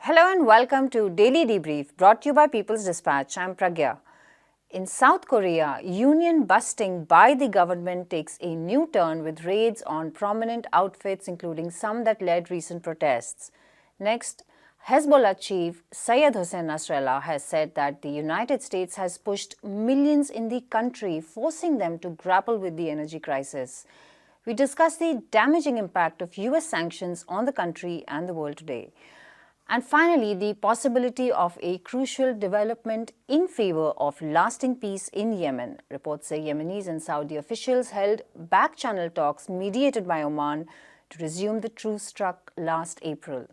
Hello and welcome to Daily Debrief, brought to you by People's Dispatch. I'm Pragya. In South Korea, union busting by the government takes a new turn with raids on prominent outfits, including some that led recent protests. Next, Hezbollah chief Syed Hossein Nasrallah has said that the United States has pushed millions in the country, forcing them to grapple with the energy crisis. We discuss the damaging impact of US sanctions on the country and the world today. And finally, the possibility of a crucial development in favor of lasting peace in Yemen. Reports say Yemenis and Saudi officials held back-channel talks mediated by Oman to resume the truce struck last April.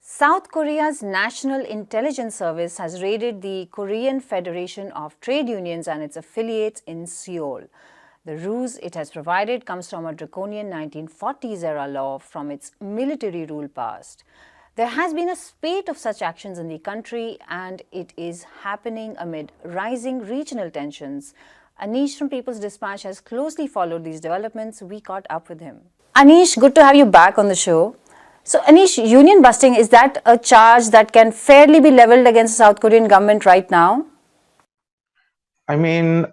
South Korea's National Intelligence Service has raided the Korean Federation of Trade Unions and its affiliates in Seoul. The ruse it has provided comes from a draconian 1940s-era law from its military rule past. There has been a spate of such actions in the country, and it is happening amid rising regional tensions. Anish from People's Dispatch has closely followed these developments. We caught up with him. Anish, good to have you back on the show. So, Anish, union busting, is that a charge that can fairly be leveled against the South Korean government right now? I mean,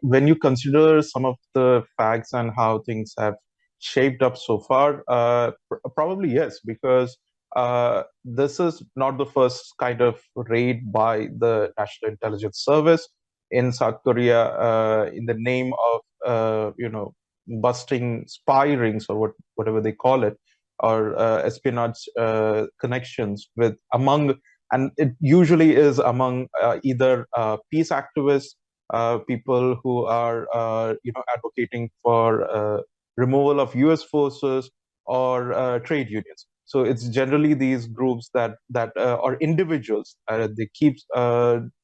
when you consider some of the facts and how things have shaped up so far, probably yes, because this is not the first kind of raid by the National Intelligence Service in South Korea in the name of, busting spy rings or whatever they call it, or espionage connections with among, and it usually is among either peace activists, people who are advocating for removal of US forces, or trade unions. So it's generally these groups that or individuals. They keep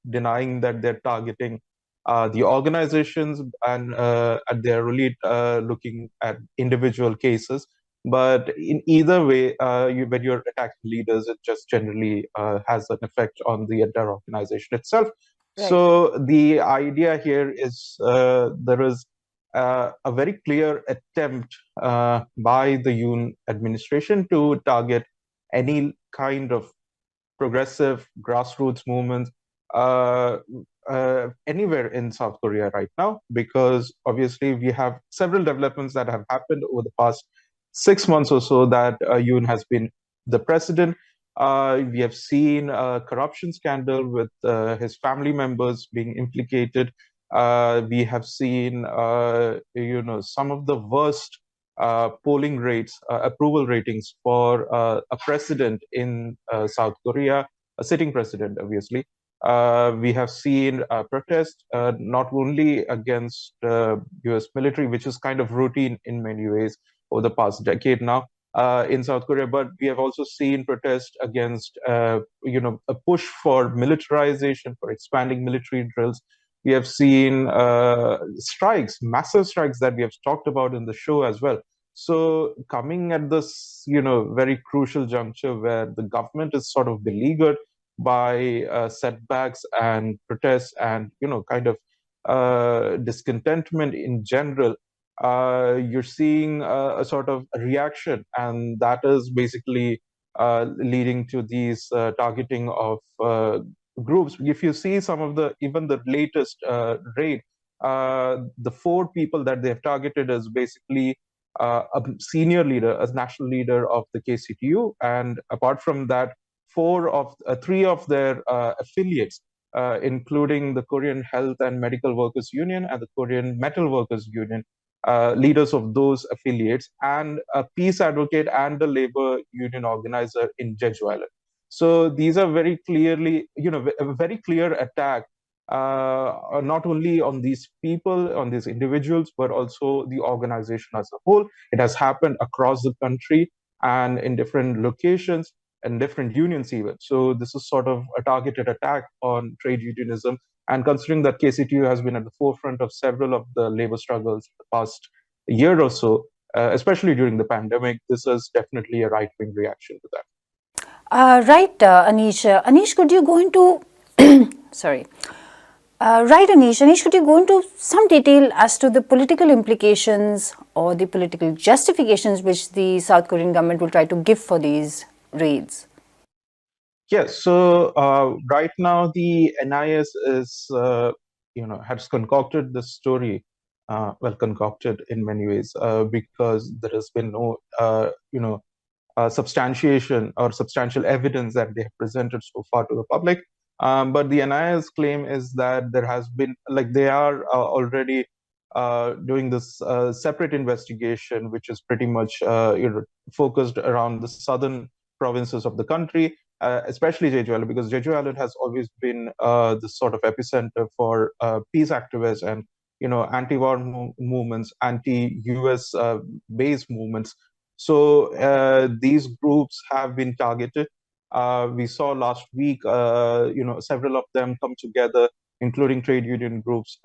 denying that they're targeting the organizations, and they're really looking at individual cases. But in either way, when you're attacking leaders, it just generally has an effect on the entire organization itself. Right. So the idea here is there is a very clear attempt by the Yoon administration to target any kind of progressive grassroots movements anywhere in South Korea right now, because obviously we have several developments that have happened over the past 6 months or so that Yoon has been the president. We have seen a corruption scandal with his family members being implicated. We have seen, some of the worst polling rates, approval ratings for a president in South Korea, a sitting president, obviously. We have seen protests not only against US military, which is kind of routine in many ways over the past decade now in South Korea, but we have also seen protests against, a push for militarization, for expanding military drills. We have seen strikes, massive strikes that we have talked about in the show as well. So coming at this, very crucial juncture where the government is sort of beleaguered by setbacks and protests and, kind of discontentment in general, you're seeing a sort of reaction, and that is basically leading to these targeting of groups. If you see some of even the latest raid, the 4 people that they have targeted is basically a senior leader, a national leader of the KCTU, and apart from that, 3 of their affiliates, including the Korean Health and Medical Workers Union and the Korean Metal Workers Union, leaders of those affiliates, and a peace advocate and a labor union organizer in Jeju Island. So these are very clearly, a very clear attack, not only on these people, on these individuals, but also the organization as a whole. It has happened across the country and in different locations and different unions even. So this is sort of a targeted attack on trade unionism. And considering that KCTU has been at the forefront of several of the labor struggles in the past year or so, especially during the pandemic, this is definitely a right-wing reaction to that. Right, Anish. Anish, could you go into Right, Anish. Anish, could you go into some detail as to the political implications or the political justifications which the South Korean government will try to give for these raids? Yes, so right now the NIS is, has concocted this story, well, concocted in many ways, because there has been no, substantiation or substantial evidence that they have presented so far to the public. But the NIS claim is that there has been, like, they are already doing this separate investigation, which is pretty much focused around the southern provinces of the country, especially Jeju Island, because Jeju Island has always been this sort of epicenter for peace activists and anti-war movements, anti-US based movements. So these groups have been targeted. We saw last week, several of them come together, including trade union groups,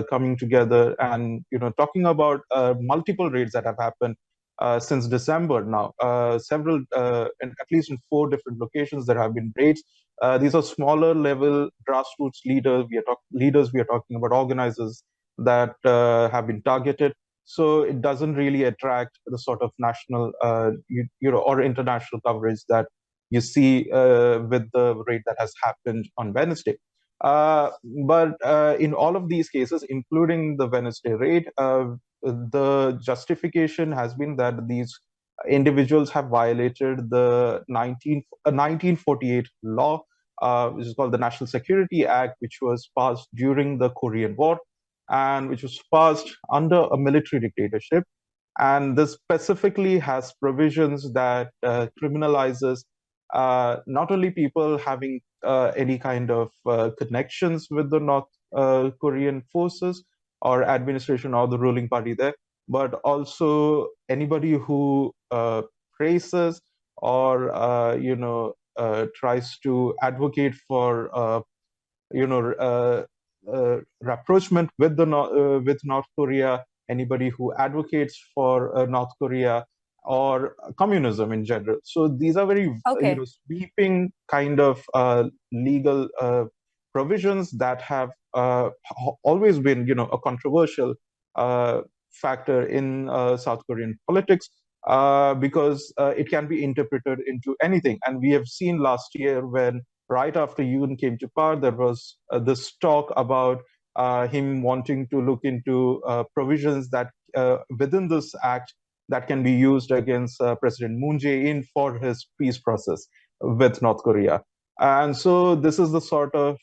coming together and talking about multiple raids that have happened since December now. Several, at least in 4 different locations, there have been raids. These are smaller level grassroots leaders. We are talking about organizers that have been targeted. So it doesn't really attract the sort of national, or international coverage that you see with the raid that has happened on Wednesday. Uh, but in all of these cases, including the Wednesday raid, the justification has been that these individuals have violated the 1948 law, which is called the National Security Act, which was passed during the Korean War and which was passed under a military dictatorship. And this specifically has provisions that criminalizes not only people having any kind of connections with the North Korean forces or administration or the ruling party there, but also anybody who praises or tries to advocate for rapprochement with with North Korea, anybody who advocates for North Korea or communism in general. So these are very Okay. sweeping kind of legal provisions that have always been a controversial uh, factor in South Korean politics. Because it can be interpreted into anything. And we have seen last year when right after Yoon came to power, there was this talk about him wanting to look into provisions that within this act that can be used against President Moon Jae-in for his peace process with North Korea. And so this is the sort of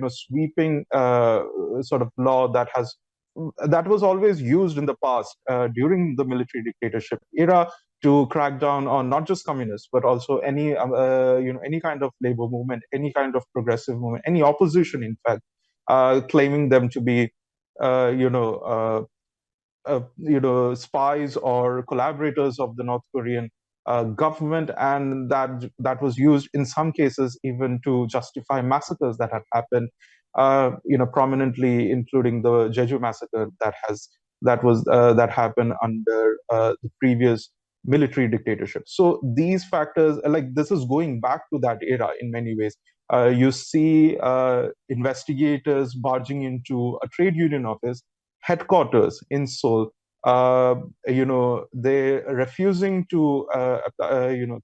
sweeping sort of law that was always used in the past during the military dictatorship era to crack down on not just communists but also any kind of labor movement, any kind of progressive movement, any opposition, in fact, claiming them to be uh, you know uh, spies or collaborators of the North Korean government, and that was used in some cases even to justify massacres that have happened, prominently, including the Jeju massacre that happened under the previous military dictatorship. So these factors, like this, is going back to that era in many ways. You see investigators barging into a trade union office headquarters in Seoul. Uh, they refusing to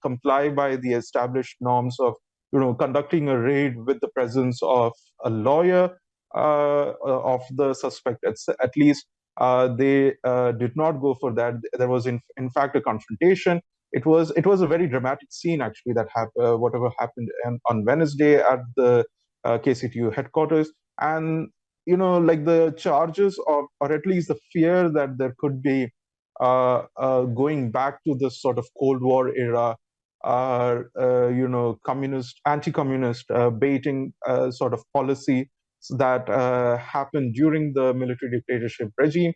comply by the established norms of conducting a raid with the presence of a lawyer of the suspect. At least they did not go for that. There was in fact a confrontation. It was a very dramatic scene actually that happened. Whatever happened on Wednesday at the KCTU headquarters, and like the charges of, or at least the fear that there could be going back to this sort of Cold War era, anti-communist baiting sort of policy that happened during the military dictatorship regime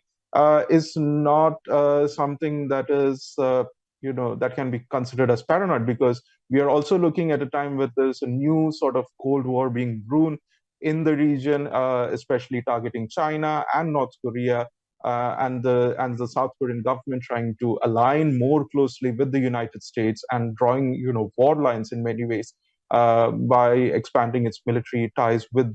is not something that is, that can be considered as paranoid, because we are also looking at a time where there's a new sort of Cold War being brewed in the region, especially targeting China and North Korea, and the South Korean government trying to align more closely with the United States and drawing war lines in many ways. by expanding its military ties with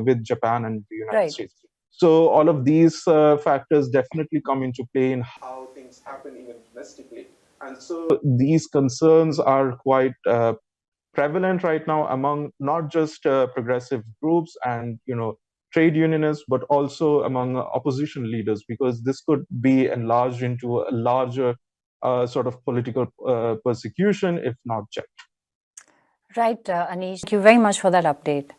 with Japan and the United Right. States. So all of these factors definitely come into play in how things happen even domestically. And so these concerns are quite prevalent right now among not just progressive groups and trade unionists, but also among opposition leaders, because this could be enlarged into a larger sort of political persecution if not checked. Right, Anish. Thank you very much for that update.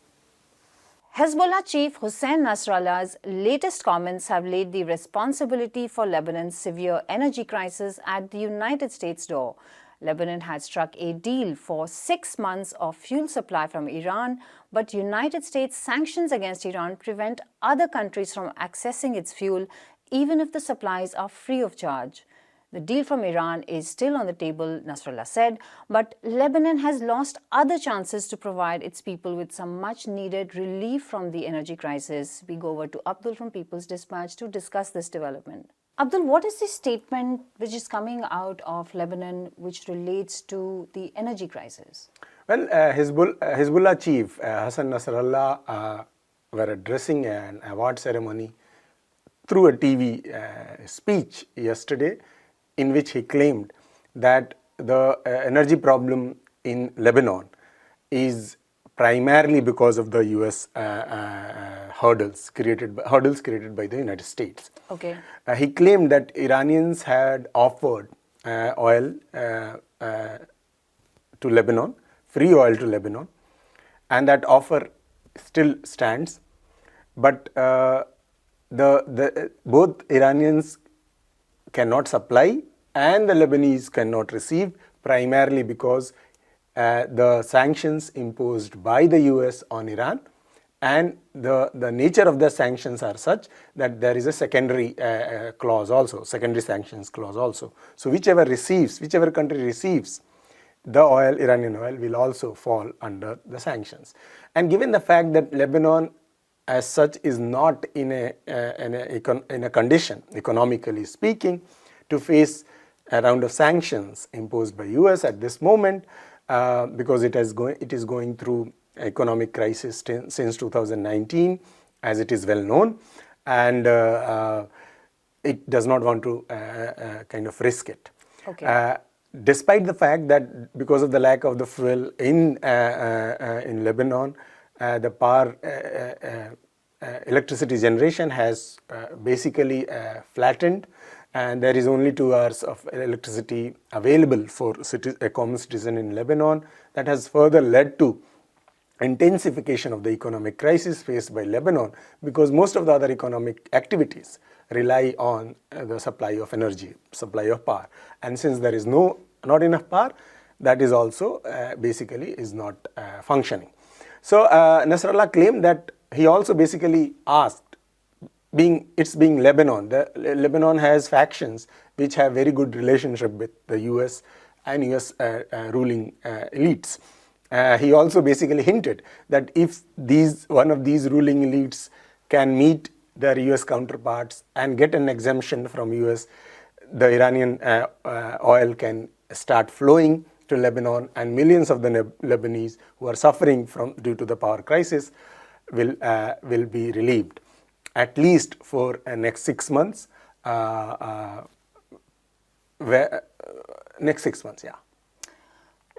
Hezbollah chief Hossein Nasrallah's latest comments have laid the responsibility for Lebanon's severe energy crisis at the United States' door. Lebanon had struck a deal for 6 months of fuel supply from Iran, but United States sanctions against Iran prevent other countries from accessing its fuel, even if the supplies are free of charge. The deal from Iran is still on the table, Nasrallah said, but Lebanon has lost other chances to provide its people with some much-needed relief from the energy crisis. We go over to Abdul from People's Dispatch to discuss this development. Abdul, what is the statement which is coming out of Lebanon which relates to the energy crisis? Well, Hezbollah chief Hassan Nasrallah were addressing an award ceremony through a TV speech yesterday, in which he claimed that the energy problem in Lebanon is primarily because of the U.S. hurdles created by the United States. Okay. He claimed that Iranians had offered oil to Lebanon, free oil to Lebanon, and that offer still stands. But both Iranians cannot supply and the Lebanese cannot receive, primarily because the sanctions imposed by the US on Iran, and the nature of the sanctions are such that there is a secondary clause also, secondary sanctions clause also. So whichever country receives the oil, Iranian oil, will also fall under the sanctions. And given the fact that Lebanon as such is not in a condition, economically speaking, to face a round of sanctions imposed by US at this moment, because it is going through economic crisis since 2019, as it is well known, and it does not want to kind of risk it. Okay. Despite the fact that because of the lack of the fuel in Lebanon, the power electricity generation has basically flattened, and there is only 2 hours of electricity available for a common citizen in Lebanon. That has further led to intensification of the economic crisis faced by Lebanon, because most of the other economic activities rely on the supply of energy, supply of power. And since there is not enough power, that is also basically is not functioning. So Nasrallah claimed that he also basically asked, being Lebanon, Lebanon has factions which have very good relationship with the US and US ruling elites. He also basically hinted that if one of these ruling elites can meet their US counterparts and get an exemption from US, the Iranian oil can start flowing to Lebanon, and millions of the Lebanese who are suffering due to the power crisis will be relieved, at least for next 6 months. Next 6 months, yeah.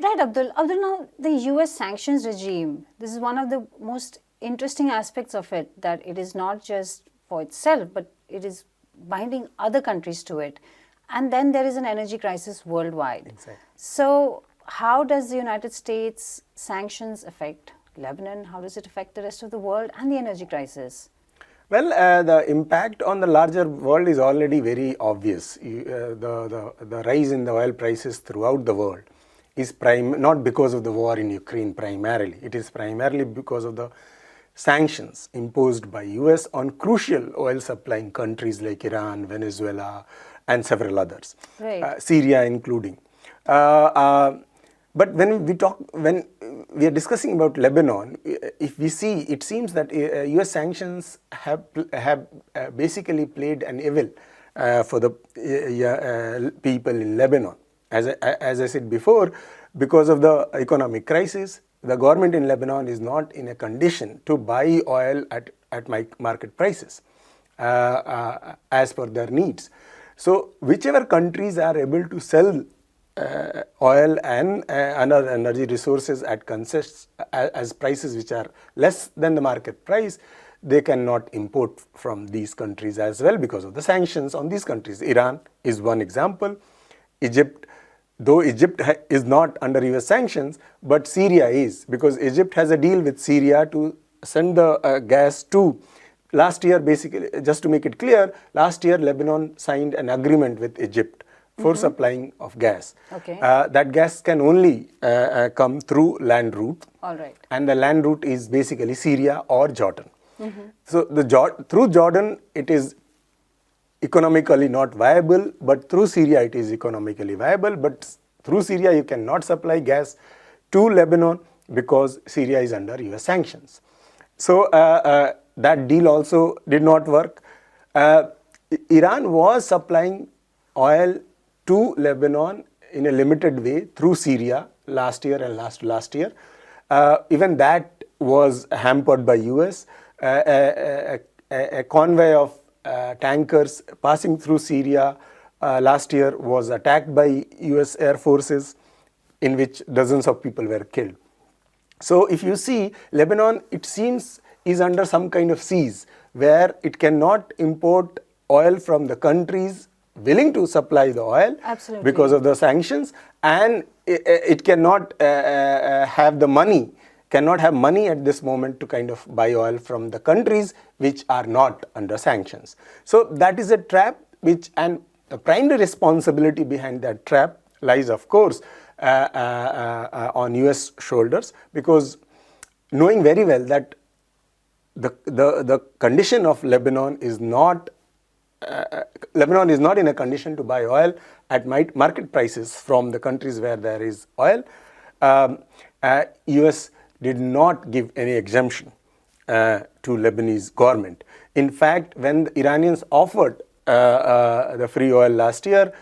Right, Abdul. Abdul, now the US sanctions regime, this is one of the most interesting aspects of it, that it is not just for itself, but it is binding other countries to it. And then there is an energy crisis worldwide. Exactly. So how does the United States sanctions affect Lebanon? How does it affect the rest of the world and the energy crisis? Well, the impact on the larger world is already very obvious. The rise in the oil prices throughout the world is not because of the war in Ukraine primarily. It is primarily because of the sanctions imposed by US on crucial oil supplying countries like Iran, Venezuela, and several others, right. Syria including. But when we are discussing about Lebanon, if we see, it seems that US sanctions have basically played an evil for the people in Lebanon. As I said before, because of the economic crisis, the government in Lebanon is not in a condition to buy oil at market prices as per their needs. So whichever countries are able to sell oil and other energy resources at as prices which are less than the market price, they cannot import from these countries as well because of the sanctions on these countries. Iran is one example. Egypt, though Egypt is not under US sanctions, but Syria is, because Egypt has a deal with Syria to send the gas to. Last year, basically, just to make it clear, last year Lebanon signed an agreement with Egypt for supplying of gas. Okay. That gas can only come through land route. All right. And the land route is basically Syria or Jordan. So through Jordan it is economically not viable, but through Syria it is economically viable. But through Syria you cannot supply gas to Lebanon because Syria is under US sanctions. So that deal also did not work. Iran was supplying oil to Lebanon in a limited way through Syria last year and last year. Even that was hampered by US. A convoy of tankers passing through Syria last year was attacked by US air forces, in which dozens of people were killed. So if you see, Lebanon, it seems, is under some kind of siege where it cannot import oil from the countries willing to supply the oil. Absolutely. Because of the sanctions, and it cannot have the money, cannot have money at this moment to kind of buy oil from the countries which are not under sanctions. So that is a trap, which, and the primary responsibility behind that trap lies, of course, on US shoulders, because knowing very well that the condition of Lebanon is not in a condition to buy oil at market prices from the countries where there is oil. US did not give any exemption to Lebanese government. In fact, when the Iranians offered the free oil last year,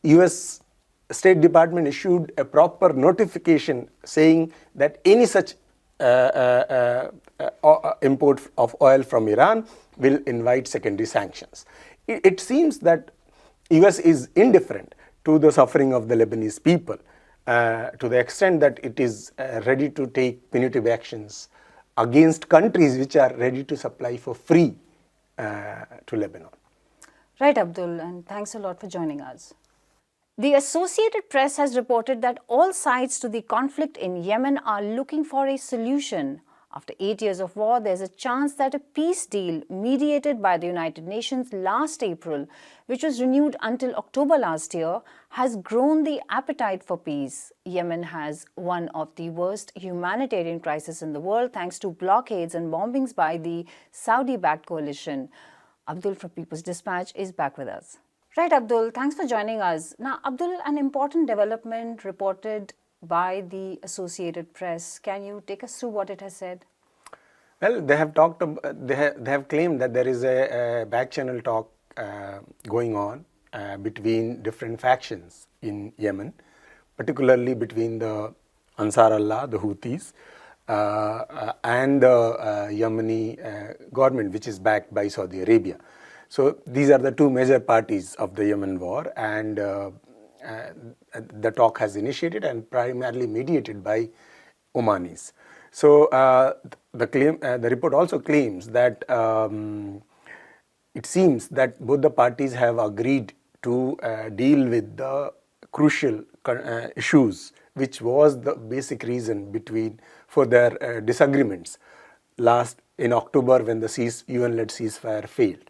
US State Department issued a proper notification saying that any such import of oil from Iran will invite secondary sanctions. It seems that US is indifferent to the suffering of the Lebanese people, to the extent that it is ready to take punitive actions against countries which are ready to supply for free to Lebanon. Right, Abdul, and thanks a lot for joining us. The Associated Press has reported that all sides to the conflict in Yemen are looking for a solution. After 8 years of war, there's a chance that a peace deal mediated by the United Nations last April, which was renewed until October last year, has grown the appetite for peace. Yemen has one of the worst humanitarian crises in the world thanks to blockades and bombings by the Saudi-backed coalition. Abdul from People's Dispatch is back with us. Right, Abdul, thanks for joining us. Now, Abdul, an important development reported by the Associated Press. Can you take us through what it has said? Well, they have talked. They have claimed that there is a back channel talk going on between different factions in Yemen, particularly between the Ansar Allah, the Houthis, and the Yemeni government, which is backed by Saudi Arabia. So these are the two major parties of the Yemen war, and the talk has initiated and primarily mediated by Omanis. So the report also claims that it seems that both the parties have agreed to deal with the crucial issues, which was the basic reason for their disagreements last in October when the UN-led ceasefire failed.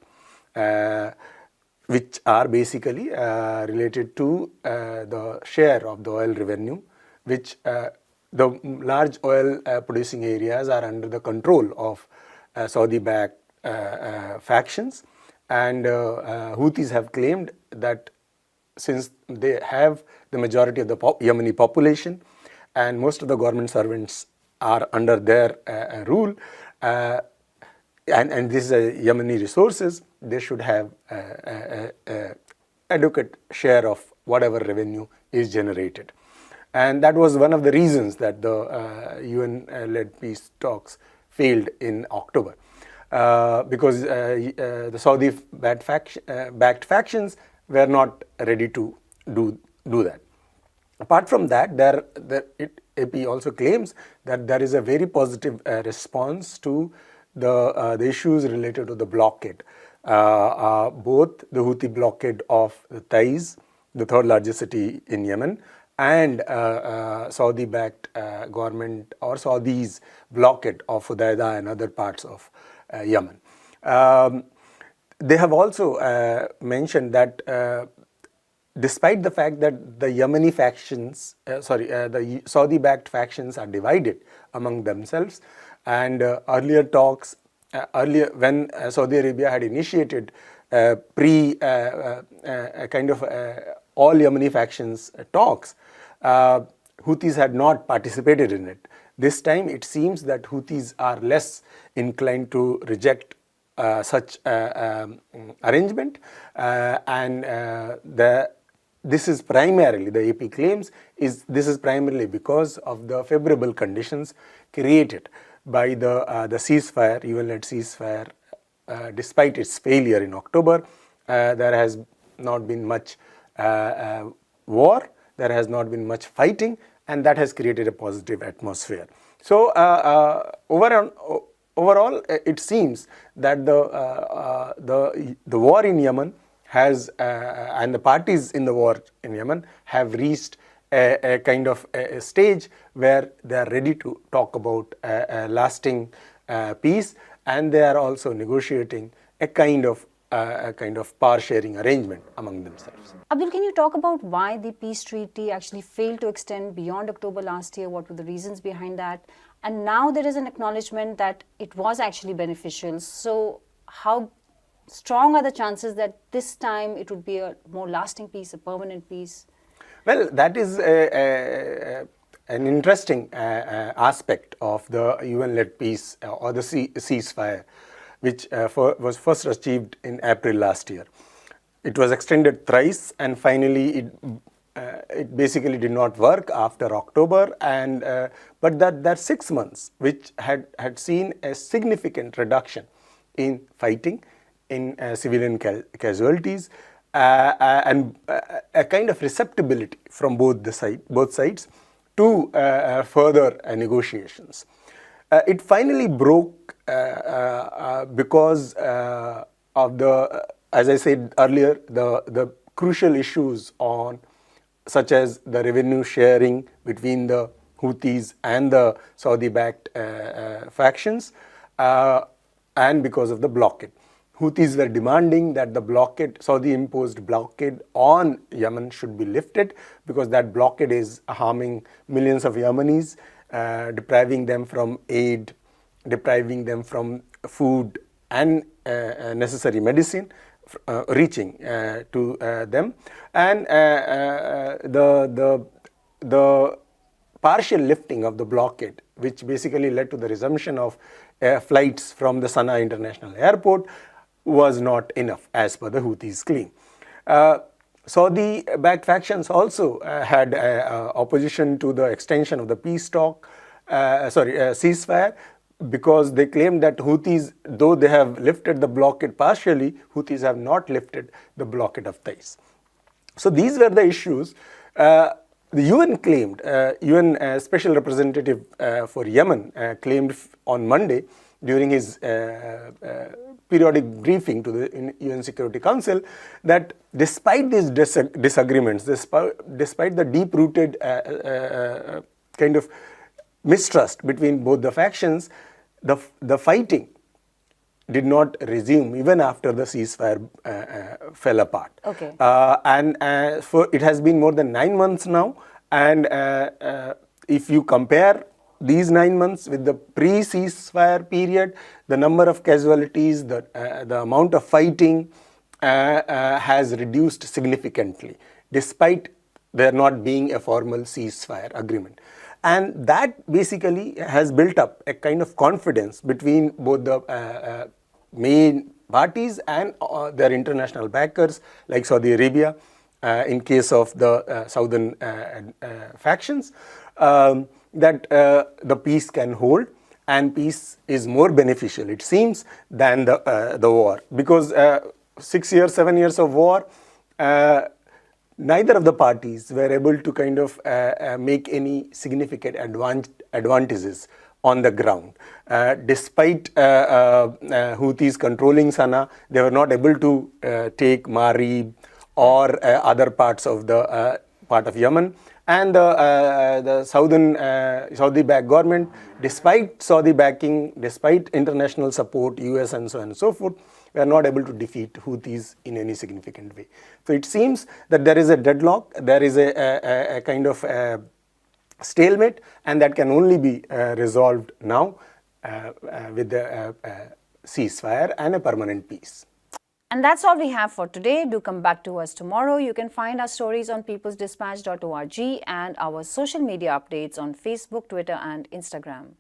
Which are basically related to the share of the oil revenue, which the large oil producing areas are under the control of Saudi-backed factions, and Houthis have claimed that since they have the majority of the Yemeni population and most of the government servants are under their rule, and this is Yemeni resources, they should have adequate share of whatever revenue is generated. And that was one of the reasons that the UN-led peace talks failed in October. Because the Saudi-backed factions were not ready to do that. Apart from that, AP also claims that there is a very positive response to the issues related to the blockade. Both the Houthi blockade of the Taiz, the third largest city in Yemen, and Saudi-backed government or Saudis' blockade of Hudaydah and other parts of Yemen. They have also mentioned that despite the fact that the Yemeni factions, the Saudi-backed factions are divided among themselves, and earlier talks, when Saudi Arabia had initiated kind of all Yemeni factions talks, Houthis had not participated in it. This time it seems that Houthis are less inclined to reject such arrangement, and this is primarily, the AP claims, this is primarily because of the favorable conditions created by the ceasefire, UN-led ceasefire. Despite its failure in October, there has not been much war, there has not been much fighting, and that has created a positive atmosphere. So overall, it seems that the war in Yemen has and the parties in the war in Yemen have reached a kind of a stage where they are ready to talk about a lasting peace, and they are also negotiating a kind of power sharing arrangement among themselves. Abdul, can you talk about why the peace treaty actually failed to extend beyond October last year? What were the reasons behind that? And now there is an acknowledgement that it was actually beneficial. So how strong are the chances that this time it would be a more lasting peace, a permanent peace? Well, that is an interesting aspect of the UN-led peace or the ceasefire, which was first achieved in April last year. It was extended thrice, and finally it basically did not work after October. And but that 6 months, which had seen a significant reduction in fighting, in civilian casualties, and a kind of receptibility from both sides to further negotiations. It finally broke because of the, as I said earlier, the crucial issues on, such as the revenue sharing between the Houthis and the Saudi-backed factions, and because of the blockade. Houthis were demanding that the blockade, Saudi-imposed blockade on Yemen, should be lifted, because that blockade is harming millions of Yemenis, depriving them from aid, depriving them from food and necessary medicine reaching to them. And the partial lifting of the blockade, which basically led to the resumption of flights from the Sana'a International Airport, was not enough, as per the Houthis' claim. Saudi-backed factions also had opposition to the extension of the peace talk, ceasefire, because they claimed that Houthis, though they have lifted the blockade partially, Houthis have not lifted the blockade of Taiz. So these were the issues. The UN claimed, UN Special Representative for Yemen claimed on Monday during his periodic briefing to the UN Security Council that despite these disagreements, despite the deep-rooted kind of mistrust between both the factions, the fighting did not resume even after the ceasefire fell apart. Okay. It has been more than 9 months now, and if you compare these 9 months with the pre-ceasefire period, the number of casualties, the amount of fighting has reduced significantly, despite there not being a formal ceasefire agreement. And that basically has built up a kind of confidence between both the main parties and their international backers like Saudi Arabia in case of the southern factions, that the peace can hold, and peace is more beneficial, it seems, than the war. Because 6 years, 7 years of war, neither of the parties were able to kind of make any significant advantages on the ground. Despite Houthis controlling Sana'a, they were not able to take Marib or other parts of the part of Yemen. And the Saudi-backed government, despite Saudi backing, despite international support, US and so on and so forth, were not able to defeat Houthis in any significant way. So it seems that there is a deadlock, there is a kind of stalemate, and that can only be resolved now with the ceasefire and a permanent peace. And that's all we have for today. Do come back to us tomorrow. You can find our stories on peoplesdispatch.org and our social media updates on Facebook, Twitter and Instagram.